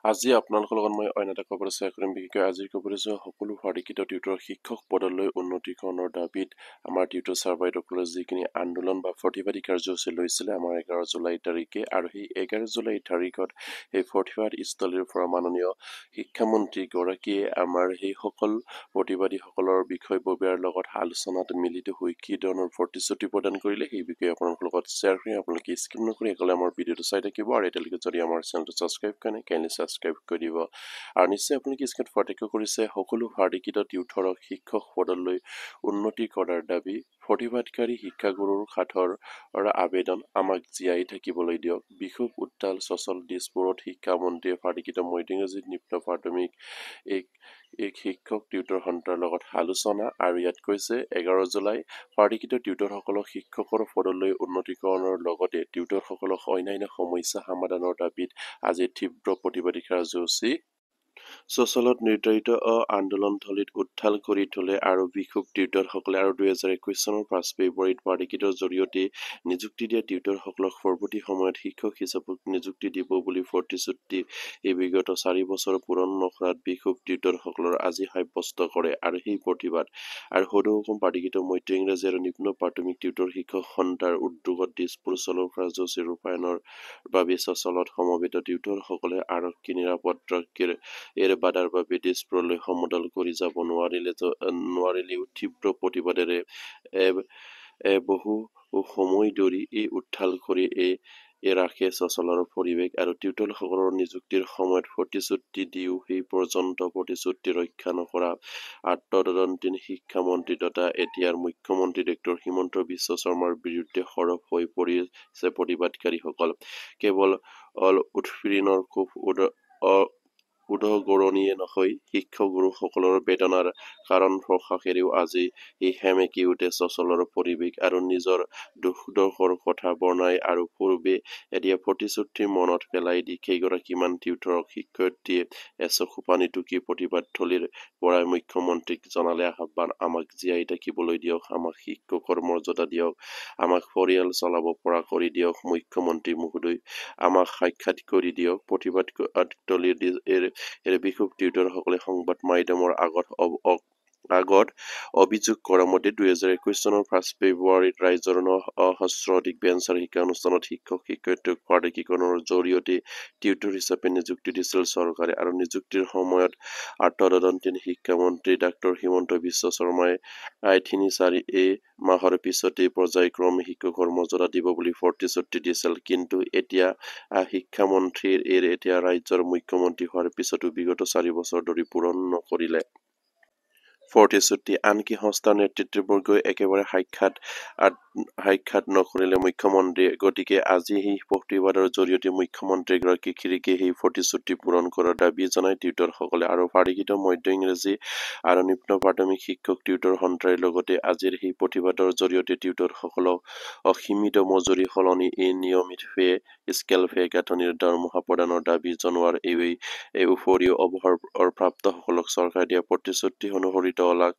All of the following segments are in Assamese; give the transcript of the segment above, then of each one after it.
আজি আপোনালোকৰ লগত মই অন্য এটা খবৰ শ্বেয়াৰ কৰিম। বিশেষকৈ আজিৰ খবৰ হৈছে সকলো ভাৰতীয় টিউটৰ শিক্ষক পদলৈ উন্নতিকৰণৰ দাবীত আমাৰ টিউটৰ ছাৰবাইদেউসকলে যিখিনি আন্দোলন বা প্ৰতিবাদী কাৰ্যসূচী লৈছিলে আমাৰ 11 জুলাই তাৰিখে, আৰু সেই 11 জুলাই তাৰিখত সেই প্ৰতিবাদ স্থলীৰ পৰা মাননীয় শিক্ষামন্ত্ৰী গৰাকীয়ে আমাৰ সেইসকল প্ৰতিবাদীসকলৰ বিষয়ববীয়াৰ লগত আলোচনাত মিলিত হৈ কি ধৰণৰ প্ৰতিশ্ৰুতি প্ৰদান কৰিলে সেই বিষয়ে আপোনালোকৰ লগত শ্বেয়াৰ কৰিম। আপোনালোকে স্কিপ নকৰি অকলে আমাৰ ভিডিঅ'টো চাই থাকিব, আৰু এতিয়ালৈকে যদি আমাৰ চেনেলটো ছাবস্ক্ৰাইব কৰে কাইণ্ডলি ছাবস্ক্ৰাইব কৰি দিব। আৰু নিশ্চয় আপোনালোকে স্ক্ৰীনত প্ৰত্যক্ষ কৰিছে সকলো ভাৰতীয় টিউটৰক শিক্ষক পদলৈ উন্নতি কৰাৰ দাবী, প্ৰতিবাদকাৰী শিক্ষাগুৰুৰ কাঠৰ আবেদন আমাক জীয়াই থাকিবলৈ দিয়ক। বিষুৱ উত্তাল সচল দিছপুৰত শিক্ষামন্ত্ৰীয়ে ভাৰতীয় মধ্য ইংৰাজী নিম্ন প্ৰাথমিক এক শিক্ষক টিউটৰ সন্থাৰ লগত আলোচনা, আৰু ইয়াত কৈছে 11 জুলাই ভাৰতীয় টিউটৰসকলক শিক্ষকৰ পদলৈ উন্নতিকৰণৰ লগতে টিউটৰসকলক অন্যান্য সমস্যা সমাধানৰ দাবীত আজি তীব্ৰ প্ৰতিবাদী কাৰ্যসূচী চচলত নিৰ্ধাৰিত আন্দোলনথলীত উত্থাল কৰি তোলে। আৰু বিষুৱ টিউটৰসকলে আৰু 2021 চনৰ 5 ফেব্ৰুৱাৰীত পাৰ্টিকিটৰ জৰিয়তে নিযুক্তি দিয়া টিউটৰসকলক পৰৱৰ্তী সময়ত শিক্ষক হিচাপে নিযুক্তি দিব বুলি প্ৰতিশ্ৰুতি এই বিগত 4 বছৰ পূৰণ নকৰাত বিষুৱ টিউটৰসকলৰ আজি সাব্যস্ত কৰে। আৰু সেই প্ৰতিবাদ আৰু সদৌ পাৰ্টিকিট মধ্য ইংৰাজী আৰু নিম্ন প্ৰাথমিক টিউটৰ শিক্ষক সন্থাৰ উদ্যোগত দিছপুৰ চলৰ কাৰ্যসূচী ৰূপায়ণৰ বাবে চচলত সমবেত টিউটৰসকলে আৰক্ষী নিৰাপত্তাৰ বাধাৰ বাবে দিছপুৰলৈ সমদল কৰি যাব নোৱাৰিলেও তীব্ৰ প্ৰতিবাদেৰে বহু সময় ধৰি এই উত্থাল কৰি ৰাখে চচলৰ পৰিৱেশ। আৰু টিউটৰসকলৰ নিযুক্তিৰ সময়ত প্ৰতিশ্ৰুতি দিও সেই পৰ্যন্ত প্ৰতিশ্ৰুতি ৰক্ষা নকৰা আত্মতদন্তীন শিক্ষামন্ত্ৰী তথা এতিয়াৰ মুখ্যমন্ত্ৰী ডক্টৰ হিমন্ত বিশ্ব শৰ্মাৰ বিৰুদ্ধে সৰব হৈ পৰিছে প্ৰতিবাদকাৰীসকল। কেৱল উৎপীড়নৰ খুব উদগৰণিয়ে নহয়, শিক্ষাগুৰুসকলৰ বেদনাৰ কাৰণ প্ৰকাশেৰেও আজি এই সেমেকি উঠে চচলৰ পৰিৱেশ। আৰু নিজৰ দুখ-দৰ্শৰ কথা বৰ্ণাই আৰু পূৰ্বে এতিয়া প্ৰতিশ্ৰুতি মনত পেলাই দি কেইগৰাকীমান টিউটৰক শিক্ষয়িত্ৰীয়ে চকু পানী টুকি প্ৰতিবাদ থলীৰ পৰাই মুখ্যমন্ত্ৰীক জনালে আহ্বান, আমাক জীয়াই থাকিবলৈ দিয়ক, আমাক শিক্ষকৰ মৰ্যাদা দিয়ক, আমাক পৰিয়াল চলাব পৰা কৰি দিয়ক, মুখ্যমন্ত্ৰী মহোদয় আমাক সাক্ষাৎ কৰি দিয়ক। প্ৰতিবাদ থলীৰ বিষুৱ টিউটৰসকলে সংবাদ মাধ্যমৰ আগত অভিযোগ কৰা মতে 2021 চনৰ 5 ফেব্ৰুৱাৰীত ৰাজ্যৰ 900 অধিক বেঞ্চৰ শিক্ষানুষ্ঠানত শিক্ষক-শিক্ষয়িত্ৰীক প্ৰাধিকৰণৰ জৰিয়তে টিউটৰ হিচাপে নিযুক্তি দিছিল চৰকাৰে। আৰু নিযুক্তিৰ সময়ত আত্মতদন্তীন শিক্ষামন্ত্ৰী ডাক্তৰ হিমন্ত বিশ্ব শৰ্মাই 3-4 মাহৰ পিছতেই পৰ্যায়ক্ৰমে শিক্ষকৰ মৰ্যাদা দিব বুলি প্ৰতিশ্ৰুতি দিছিল। কিন্তু এতিয়া শিক্ষামন্ত্ৰীৰ এতিয়া ৰাজ্যৰ মুখ্যমন্ত্ৰী হোৱাৰ পিছতো বিগত 4 বছৰ ধৰি পূৰণ নকৰিলে প্ৰতিশ্ৰুতি। আনকি সংস্থাৰ নেতৃত্ববৰ্গই একেবাৰে সাক্ষাৎ নকৰিলে মুখ্যমন্ত্ৰীয়ে। গতিকে আজি সেই প্ৰতিবাদৰ জৰিয়তে মুখ্যমন্ত্ৰীগৰাকী খিৰিকী সেই প্ৰতিশ্ৰুতি পূৰণ কৰাৰ দাবী জনাই টিউটৰসকলে। আৰু পাৰ্টিকিট মধ্য ইংৰাজী আৰু নিম্ন প্ৰাথমিক শিক্ষক টিউটৰ সন্থাৰ লগতে আজিৰ সেই প্ৰতিবাদৰ জৰিয়তে টিউটৰসকলক সীমিত মজুৰি সলনি নিয়মিত স্কেল গাঁথনিৰ দৰমহা প্ৰদানৰ দাবী জনোৱাৰ উপৰিও অৱসৰপ্ৰাপ্তসকলক চৰকাৰে দিয়া প্ৰতিশ্ৰুতি অনুসৰি 10 লাখ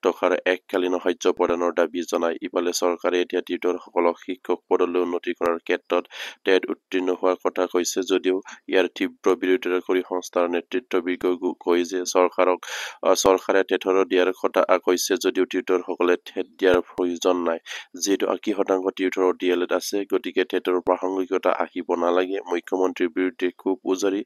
টকাৰ এককালীন সাহায্য প্ৰদানৰ দাবী জনায়। ইফালে চৰকাৰে এতিয়া টিউটৰসকলক শিক্ষক পদলৈ উন্নতি কৰাৰ ক্ষেত্ৰত টেট উত্তীৰ্ণ হোৱাৰ কথা কৈছে যদিও ইয়াৰ তীব্ৰ বিৰোধিতা কৰি সংস্থাৰ নেতৃত্ববৰ্গই কয় যে চৰকাৰে টেটৰ দিয়াৰ কথা কৈছে যদিও টিউটৰসকলে টেট দিয়াৰ প্ৰয়োজন নাই, যিহেতু 80% টিউটৰৰ DLED আছে, গতিকে টেটৰ প্ৰাসংগিকতা আহিব নালাগে। মুখ্যমন্ত্ৰীৰ বিৰুদ্ধে ক্ষোভ উজাৰি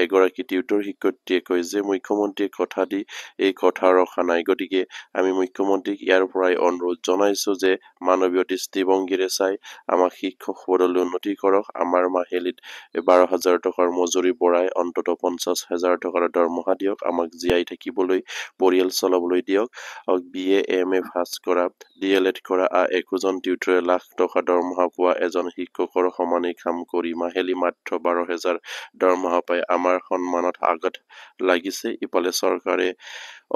এগৰাকী টিউটৰ শিক্ষয়িত্ৰীয়ে কয় যে মুখ্যমন্ত্ৰীয়ে কথা দি এই কথা ৰখা নাই, গতিকে আমি মুখ্যমন্ত্ৰীক ইয়াৰ পৰাই অনুৰোধ জনাইছো যে মানৱীয় দৃষ্টিভংগীৰে চাই আমাক শিক্ষক পদলৈ উন্নতি কৰক, আমাৰ মাহিলীত 12,000 টকাৰ মজুৰি বঢ়াই অন্ততঃ 50,000 টকাৰ দৰমহা দিয়ক, আমাক জীয়াই থাকিবলৈ পৰিয়াল চলাবলৈ দিয়ক। BA MA পাছ কৰা DLED কৰা একোজন টিউটৰে লাখ টকা দৰমহা পোৱা এজন শিক্ষকৰ সমানেই কাম কৰি মাহিলী মাত্ৰ 12,000 দৰমহা পাই আমাৰ সন্মানত আঘাত লাগিছে। ইফালে চৰকাৰে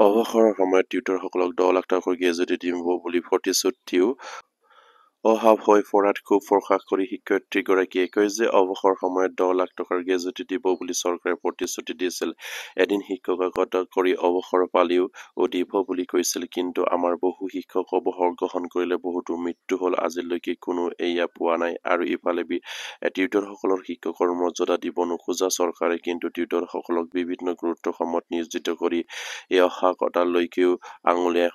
অৱসৰৰ সময়ত টিউটৰসকলক 10 লাখ টকাৰ গ্ৰেজুৱেটি দিব বুলি প্ৰতিশ্ৰুতিও অভাৱ হৈ পৰাত ক্ষোভ প্ৰকাশ কৰি শিক্ষয়িত্ৰীগৰাকীয়ে কয় যে অৱসৰ সময়ত 10 লাখ টকাৰ গেজেটি দিব বুলি চৰকাৰে প্ৰতিশ্ৰুতি দিছিল। এদিন শিক্ষকতা কৰি অৱসৰ পালেও দিব বুলি কৈছিল। কিন্তু আমাৰ বহু শিক্ষক অৱসৰ গ্ৰহণ কৰিলে বহুতো মৃত্যু হ'ল। আজিলৈকে কোনো এয়া পোৱা নাই। আৰু ইফালে টিউটৰসকলৰ শিক্ষকৰ মৰ্যাদা দিব নোখোজা চৰকাৰে কিন্তু টিউটৰসকলক বিভিন্ন গুৰুত্ব কামত নিয়োজিত কৰি এই অহা কটালৈকেও আঙুলিয়াই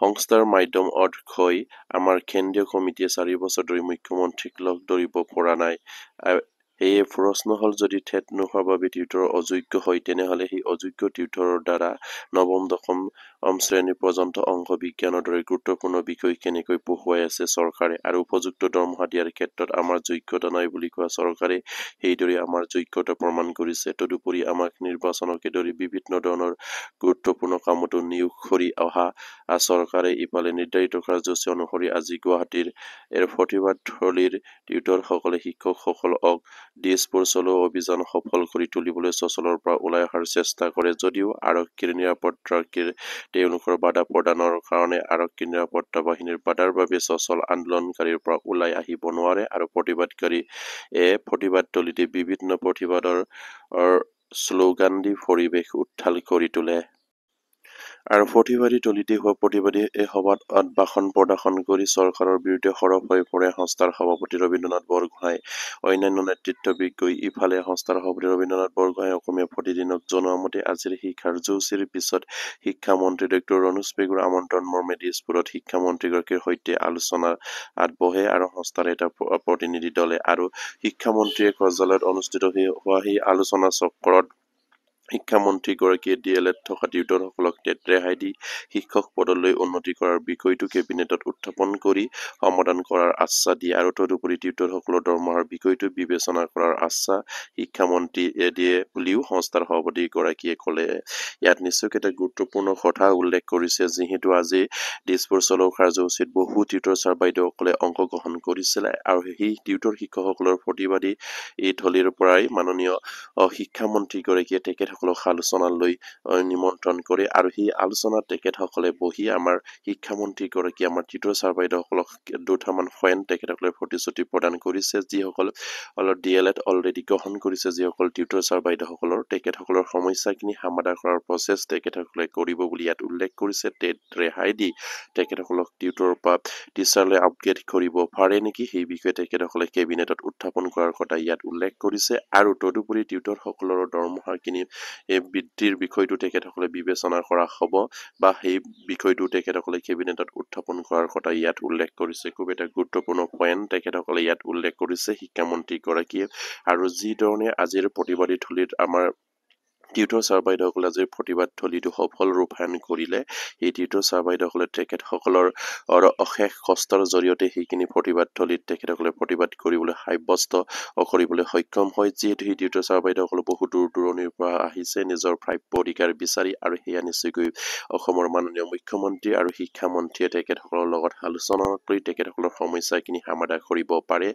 সংস্থাৰ মাধ্যম অৰ্থই আমাৰ কেন্দ্ৰীয় কমিটিয়ে 4 বছৰ ধৰি মুখ্যমন্ত্ৰীক লগ ধৰিব পৰা নাই। সেয়ে প্ৰশ্ন হ'ল যদি ঠেট নোহোৱাৰ বাবে টিউটৰ অযোগ্য হয় তেনেহলে সেই অযোগ্য টিউটৰৰ দ্বাৰা নৱম দশম শ্ৰেণী পৰ্যন্ত অংক বিজ্ঞানৰ দৰে গুৰুত্বপূৰ্ণ বিষয় কেনেকৈ পঢ়ুৱাই আছে চৰকাৰে আৰু উপযুক্ত দৰমহা দিয়াৰ ক্ষেত্ৰত আমাৰ যোগ্যতা নাই বুলি কোৱা চৰকাৰে সেইদৰে আমাৰ যোগ্যতা প্ৰমাণ কৰিছে। তদুপৰি আমাক নিৰ্বাচনকে ধৰি বিভিন্ন ধৰণৰ গুৰুত্বপূৰ্ণ কামতো নিয়োগ কৰি অহা চৰকাৰে ইফালে নিৰ্ধাৰিত কাৰ্যসূচী অনুসৰি আজি গুৱাহাটীৰ প্ৰতিবাদস্থলীৰ টিউটৰসকলে শিক্ষকসকলক দিছপুৰ চলো অভিযান সফল কৰি তুলিবলৈ চচলৰ পৰা ওলাই অহাৰ চেষ্টা কৰে যদিও আৰক্ষীৰ নিৰাপত্তাৰক্ষীৰ তেওঁলোকৰ বাধা প্ৰদানৰ কাৰণে আৰক্ষীৰ নিৰাপত্তা বাহিনীৰ বাধাৰ বাবে চচল আন্দোলনকাৰীৰ পৰা ওলাই আহিব নোৱাৰে আৰু প্ৰতিবাদস্থলীতে বিভিন্ন প্ৰতিবাদৰ শ্লোগান দি পৰিৱেশ উত্তাল কৰি তোলে। আৰু প্ৰতিবাদী তলিতে হোৱা প্ৰতিবাদী এই সভাত ভাষণ প্ৰদৰ্শন কৰি চৰকাৰৰ বিৰুদ্ধে সৰব হৈ পৰে সংস্থাৰ সভাপতি ৰবীন্দ্ৰনাথ বৰগোহাঁই অন্যান্য নেতৃত্ববিন্দই। ইফালে সংস্থাৰ সভাপতি ৰবীন্দ্ৰনাথ বৰগোহাঁই অসমীয়া প্ৰতিদিনক জনোৱা মতে আজিৰ সেই কাৰ্যসূচীৰ পিছত শিক্ষামন্ত্ৰী ডক্টৰ ৰণোজ পেগুৰ আমন্ত্ৰণ মৰ্মে দিছপুৰত শিক্ষামন্ত্ৰীগৰাকীৰ সৈতে আলোচনাত বহে আৰু সংস্থাৰ এটা প্ৰতিনিধি দলে আৰু শিক্ষামন্ত্ৰীয়ে কাৰ্যালয়ত অনুষ্ঠিত হোৱা সেই আলোচনা চক্ৰত শিক্ষামন্ত্ৰীগৰাকীয়ে DLED থকা টিউটৰসকলক ৰেহাই দি শিক্ষক পদলৈ উন্নতি কৰাৰ বিষয়টো কেবিনেটত উত্থাপন কৰি সমাধান কৰাৰ আশ্বাস দিয়ে আৰু তদুপৰি টিউটৰসকলৰ দৰমহাৰ বিষয়টো বিবেচনা কৰাৰ আশ্বাস শিক্ষামন্ত্ৰীয়ে দিয়ে বুলিও সংস্থাৰ সভাপতিগৰাকীয়ে ক'লে। ইয়াত নিশ্চয় এটা গুৰুত্বপূৰ্ণ কথা উল্লেখ কৰিছে যিহেতু আজি দিছপুৰ চলো কাৰ্যসূচীত বহু টিউটৰ ছাৰ বাইদেউসকলে অংশগ্ৰহণ কৰিছিলে আৰু সেই টিউটৰ শিক্ষকসকলৰ প্ৰতিবাদী এই থলীৰ পৰাই মাননীয় শিক্ষামন্ত্ৰীগৰাকীয়ে তেখেতসকলক আলোচনালৈ নিমন্ত্ৰণ কৰে আৰু সেই আলোচনাত তেখেতসকলে বহি আমাৰ শিক্ষামন্ত্ৰীগৰাকী আমাৰ টিউটৰ ছাৰ বাইদেউসকলক দুটামান পইণ্ট তেখেতসকলে প্ৰতিশ্ৰুতি প্ৰদান কৰিছে যিসকল DLED অলৰেডি গ্ৰহণ কৰিছে যিসকল টিউটৰ ছাৰ বাইদেউসকলৰ তেখেতসকলৰ সমস্যাখিনি সমাধান কৰাৰ প্ৰচেছ তেখেতসকলে কৰিব বুলি ইয়াত উল্লেখ কৰিছে। ৰেহাই দি তেখেতসকলক টিউটৰৰ পৰা টিচাৰলৈ আপগ্ৰেড কৰিব পাৰে নেকি সেই বিষয়ে তেখেতসকলে কেবিনেটত উত্থাপন কৰাৰ কথা ইয়াত উল্লেখ কৰিছে আৰু তদুপৰি টিউটৰসকলৰ দৰমহাখিনি বৃদ্ধিৰ বিষয়টো তেখেতসকলে বিবেচনা কৰা হ'ব বা সেই বিষয়টো তেখেতসকলে কেবিনেটত উত্থাপন কৰাৰ কথা ইয়াত উল্লেখ কৰিছে। খুব এটা গুৰুত্বপূৰ্ণ পইণ্ট তেখেতসকলে ইয়াত উল্লেখ কৰিছে শিক্ষামন্ত্ৰীগৰাকীয়ে আৰু যি ধৰণে আজিৰ প্ৰতিবাদী থলীত আমাৰ টিউটৰ ছাৰ বাইদেউসকলে আজিৰ প্ৰতিবাদ থলীটো সফল ৰূপায়ণ কৰিলে। এই টিউটৰ ছাৰ বাইদেউসকলে তেখেতসকলৰ অশেষ কষ্টৰ জৰিয়তে সেইখিনি প্ৰতিবাদ থলীত তেখেতসকলে প্ৰতিবাদ কৰিবলৈ সাব্যস্ত কৰিবলৈ সক্ষম হয় যিহেতু সেই টিউটৰ ছাৰ বাইদেউসকলে বহু দূৰ দূৰণিৰ পৰা আহিছে নিজৰ প্ৰাপ্য অধিকাৰ বিচাৰি আৰু সেয়া নিশ্চয়কৈ অসমৰ মাননীয় মুখ্যমন্ত্ৰী আৰু শিক্ষামন্ত্ৰীয়ে তেখেতসকলৰ লগত আলোচনা কৰি তেখেতসকলৰ সমস্যাখিনি সমাধান কৰিব পাৰে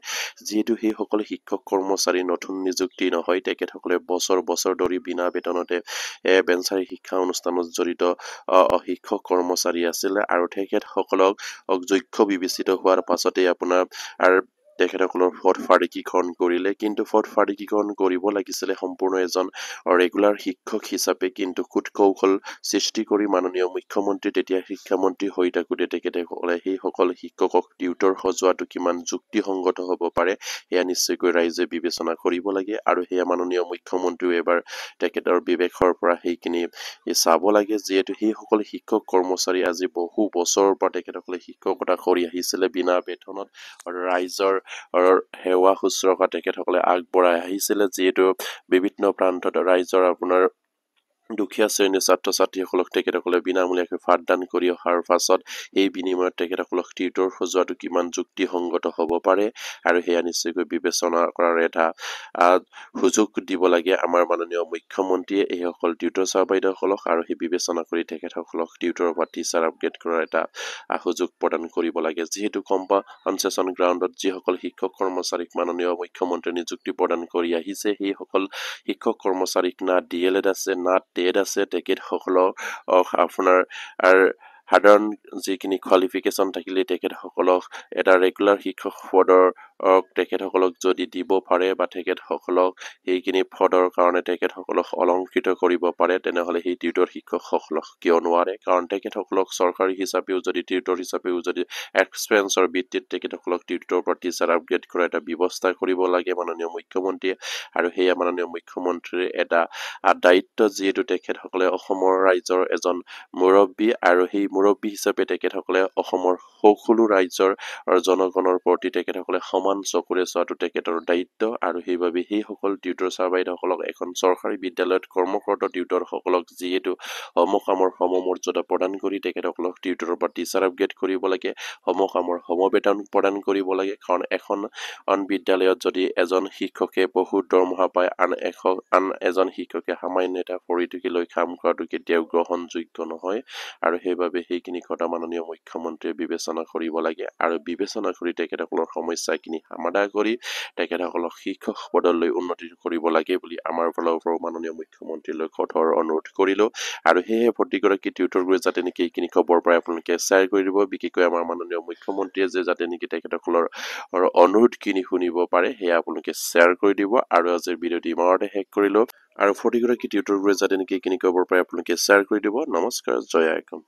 যিহেতু সেইসকল শিক্ষক কৰ্মচাৰী নতুন নিযুক্তি নহয় তেখেতসকলে বছৰ বছৰ ধৰি বিনা বেতনতে বেঞ্চাৰী শিক্ষা অনুষ্ঠানত জড়িত শিক্ষক কৰ্মচাৰী আছিলে আৰু তেখেতসকলক যোগ্য বিবেচিত হোৱাৰ পাছতে আপোনাৰ তেখেতসকলৰ পদ ফাৰিকীকৰণ কৰিলে কিন্তু পদ ফাৰিকীকৰণ কৰিব লাগিছিলে সম্পূৰ্ণ এজন ৰেগুলাৰ শিক্ষক হিচাপে কিন্তু কৌশল সৃষ্টি কৰি মাননীয় মুখ্যমন্ত্ৰী তেতিয়া শিক্ষামন্ত্ৰী হৈ থাকোতে তেখেতসকলে সেইসকল শিক্ষকক টিউটৰ সজোৱাটো কিমান যুক্তিসংগত হ'ব পাৰে সেয়া নিশ্চয়কৈ ৰাইজে বিবেচনা কৰিব লাগে আৰু সেয়া মাননীয় মুখ্যমন্ত্ৰীও এবাৰ তেখেতৰ বিবেকৰ পৰা সেইখিনি চাব লাগে যিহেতু সেইসকল শিক্ষক কৰ্মচাৰী আজি বহু বছৰৰ পৰা তেখেতসকলে শিক্ষকতা কৰি আহিছিলে বিনা বেতনত ৰাইজৰ সেৱা শুশ্ৰূষা তেখেতসকলে আগবঢ়াই আহিছিলে যিহেতু বিভিন্ন প্ৰান্তত ৰাইজৰ আপোনাৰ দুখীয়া শ্ৰেণীৰ ছাত্ৰ ছাত্ৰীসকলক তেখেতসকলে বিনামূলীয়াকৈ পাঠদান কৰি অহাৰ পাছত এই বিনিময়ত তেখেতসকলক টিউটৰ সজোৱাটো কিমান যুক্তিসংগত হ'ব পাৰে আৰু সেয়া নিশ্চয়কৈ বিবেচনা কৰাৰ এটা সুযোগ দিব লাগে আমাৰ মাননীয় মুখ্যমন্ত্ৰীয়ে এইসকল টিউটৰ ছাৰ বাইদেউসকলক আৰু সেই বিবেচনা কৰি তেখেতসকলক টিউটৰৰ পৰা টিচাৰ আপগ্ৰেড কৰাৰ এটা সুযোগ প্ৰদান কৰিব লাগে যিহেতু কম্পেনচেশ্যন গ্ৰাউণ্ডত যিসকল শিক্ষক কৰ্মচাৰীক মাননীয় মুখ্যমন্ত্ৰীয়ে নিযুক্তি প্ৰদান কৰি আহিছে সেইসকল শিক্ষক কৰ্মচাৰীক না DLED আছে না টেট আছে তেখেতসকলক আপোনাৰ সাধাৰণ যিখিনি কোৱালিফিকেশ্যন থাকিলে তেখেতসকলক এটা ৰেগুলাৰ শিক্ষক পদৰ তেখেতসকলক যদি দিব পাৰে বা তেখেতসকলক সেইখিনি পদৰ কাৰণে তেখেতসকলক অলংকৃত কৰিব পাৰে, তেনেহ'লে সেই টিউটৰ শিক্ষকসকলক কিয় নোৱাৰে? কাৰণ তেখেতসকলক চৰকাৰী হিচাপেও যদি টিউটৰ হিচাপেও যদি এক্সপেৰিয়েঞ্চৰ ভিত্তিত তেখেতসকলক টিউটৰ পৰা টিচাৰ আপগ্ৰেড কৰা এটা ব্যৱস্থা কৰিব লাগে মাননীয় মুখ্যমন্ত্ৰীয়ে। আৰু সেয়া মাননীয় মুখ্যমন্ত্ৰীৰ এটা দায়িত্ব, যিহেতু তেখেতসকলে অসমৰ ৰাইজৰ এজন মুৰব্বী আৰু সেই মুৰব্বী হিচাপে তেখেতসকলে অসমৰ সকলো ৰাইজৰ জনগণৰ প্ৰতি তেখেতসকলে সমান চকুৰে চোৱাটো তেখেতৰ দায়িত্ব। আৰু সেইবাবে সেইসকল টিউটৰ ছাৰ বাইদেউসকলক এখন চৰকাৰী বিদ্যালয়ত কৰ্মৰত টিউটৰসকলক যিহেতু সমকামৰ সমমৰ্যাদা প্ৰদান কৰি তেখেতসকলক টিউটৰৰ পৰা টিচাৰ আপগ্ৰেড কৰিব লাগে, সমকামৰ সমবেতন প্ৰদান কৰিব লাগে। কাৰণ এখন বিদ্যালয়ত যদি এজন শিক্ষকে বহুত দৰমহা পায়, আন এজন শিক্ষকে সামান্য এটা পৰিটোকে লৈ কাম কৰাটো কেতিয়াও গ্ৰহণযোগ্য নহয়। আৰু সেইবাবে সেইখিনি কথা মাননীয় মুখ্যমন্ত্ৰীয়ে বিবেচনা কৰিব লাগে আৰু বিবেচনা কৰি তেখেতসকলৰ সমস্যাখিনি সমাধান কৰি তেখেতসকলক শিক্ষক পদলৈ উন্নতি কৰিব লাগে বুলি আমাৰ ফালৰ পৰা মাননীয় মুখ্যমন্ত্ৰীলৈ কঠোৰ অনুৰোধ কৰিলো। আৰু সেয়েহে প্ৰতিগৰাকী টিউটৰবোৰে যাতে নেকি এইখিনি খবৰ পাই আপোনালোকে শ্বেয়াৰ কৰি দিব, বিশেষকৈ আমাৰ মাননীয় মুখ্যমন্ত্ৰীয়ে যে যাতে নেকি তেখেতসকলৰ অনুৰোধখিনি শুনিব পাৰে, সেয়া আপোনালোকে শ্বেয়াৰ কৰি দিব। আৰু আজিৰ ভিডিঅ'টি ইমানতে শেষ কৰিলো। আৰু প্ৰতিগৰাকী টিউটৰবোৰে যাতে নেকি এইখিনি খবৰ পাই আপোনালোকে শ্বেয়াৰ কৰি দিব। নমস্কাৰ, জয় আইকন।